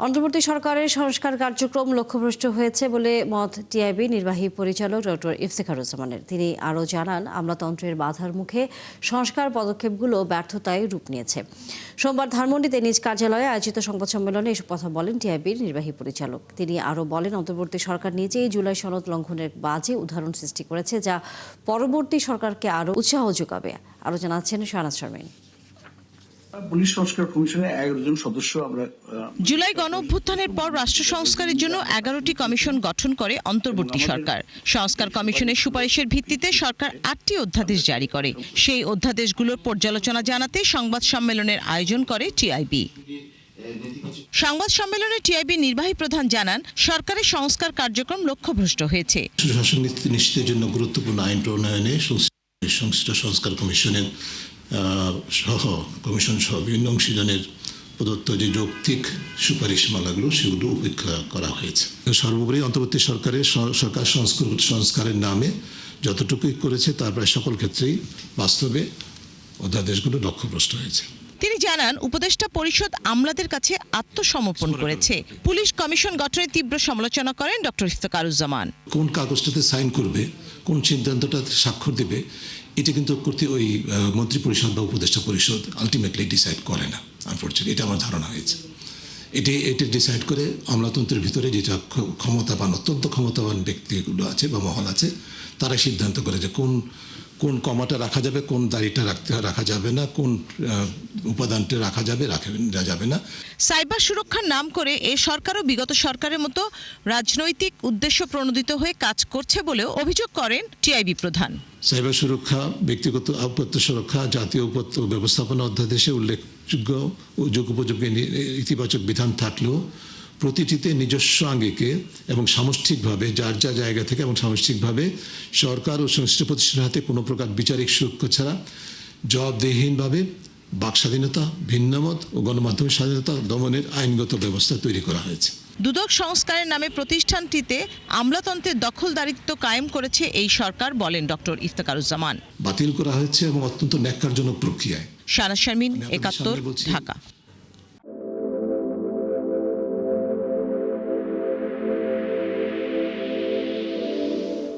অন্তর্বর্তী সরকারের সংস্কার কার্যক্রম লক্ষ্যভ্রষ্ট হয়েছে বলে মত টিআইবি নির্বাহী পরিচালক ডক্টর ইফতেখারুজ্জামানের। তিনি আরও জানান, আমলাতন্ত্রের বাধার মুখে সংস্কার পদক্ষেপগুলো ব্যর্থতায় রূপ নিয়েছে। সোমবার ধানমন্ডিতে নিজ কার্যালয়ে আয়োজিত সংবাদ সম্মেলনে এসব কথা বলেন টিআইবির নির্বাহী পরিচালক। তিনি আরও বলেন, অন্তর্বর্তী সরকার নিজেই জুলাই সনদ লঙ্ঘনের বাজে উদাহরণ সৃষ্টি করেছে, যা পরবর্তী সরকারকে আরও উৎসাহ যোগাবে। আরও জানাচ্ছেন শাহনাজ শারমিন। পুলিশ সংস্কার কমিশনের 11 জন সদস্য আমরা জুলাই গণ অভ্যুত্থানের পর রাষ্ট্র সংস্কারের জন্য 11টি কমিশন গঠন করে অন্তর্বর্তী সরকার। সংস্কার কমিশনের সুপারিশের ভিত্তিতে সরকার 8টি অধ্যাদেশ জারি করে। সেই অধ্যাদেশগুলোর পর্যালোচনা জানাতে সংবাদ সম্মেলনের আয়োজন করে টিআইবি। সংবাদ সম্মেলনে টিআইবি নির্বাহী প্রধান জানান, সরকারের সংস্কার কার্যক্রম লক্ষ্যভ্রষ্ট হয়েছে। সুশাসন নিশ্চিতের জন্য গুরুত্বপূর্ণ আইন প্রণয়নে সংশ্লিষ্ট সংস্কার কমিশনের কমিশন সহ বিভিন্ন অংশীদারের প্রদত্ত যে যৌক্তিক সুপারিশমালাগুলো সেগুলো উপেক্ষা করা হয়েছে। সর্বোপরি অন্তর্বর্তী সরকার সংস্কারের নামে যতটুকুই করেছে তার প্রায় সকল ক্ষেত্রেই বাস্তবে অধ্যাদেশগুলো লক্ষ্যভ্রষ্ট হয়েছে। তিনি জানান, উপদেষ্টা পরিষদ আমলাদের কাছে আত্মসমর্পণ করেছে। পুলিশ কমিশন গঠনে তীব্র সমালোচনা করেন ডক্টর ইফতেখারুজ্জামান। কোন কাগজটাতে সাইন করবে, কোন সিদ্ধান্তটাতে স্বাক্ষর দেবে, এটা কিন্তু করতে ওই মন্ত্রী পরিষদ বা উপদেষ্টা পরিষদ আলটিমেটলি ডিসাইড করে না। আনফর্চুনেটলি এটা আমার ধারণা হয়েছে। এটা ডিসাইড করে আমলাতন্ত্রের ভিতরে যেটা ক্ষমতাবান, অত্যন্ত ক্ষমতাবান ব্যক্তিগুলো আছে বা মহল আছে, তারা সিদ্ধান্ত করে যে কোন কমাটা রাখা যাবে, কোন দাড়িটা রাখা যাবে না, কোন উপাদানটা রাখা যাবে না। সাইবার সুরক্ষার নাম করে এ সরকারও বিগত সরকারের মতো রাজনৈতিক উদ্দেশ্য প্রণোদিত হয়ে কাজ করছে বলেও অভিযোগ করেন টিআইবি প্রধান। সাইবার সুরক্ষা, ব্যক্তিগত আপত্ত সুরক্ষা, জাতীয় আপত্ত ব্যবস্থাপনা অধ্যাদেশে উল্লেখযোগ্য ও যুগোপযোগী ইতিবাচক বিধান থাকলেও প্রতিটিতে নিজস্ব আঙ্গিকে এবং সামষ্টিকভাবে যার যা জায়গা থেকে এবং সামষ্টিকভাবে সরকার ও সংশ্লিষ্ট প্রতিষ্ঠানের হাতে কোনো প্রকার বিচারিক সুরক্ষা ছাড়া জবাবদিহিহীনভাবে বাক স্বাধীনতা, ভিন্নমত ও গণমাধ্যমের স্বাধীনতা দমনের আইনগত ব্যবস্থা তৈরি করা হয়েছে। দুদক সংস্কারের নামে প্রতিষ্ঠানটিতে আমলাতন্ত্রের দখলদারিত্ব কায়েম করেছে এই সরকার, বলেন ডক্টর ইফতেখারুজ্জামান। বাতিল করা হয়েছে এবং অত্যন্ত ন্যাক্কারজনক প্রক্রিয়ায়। শাহনাজ শারমিন, 71, ঢাকা।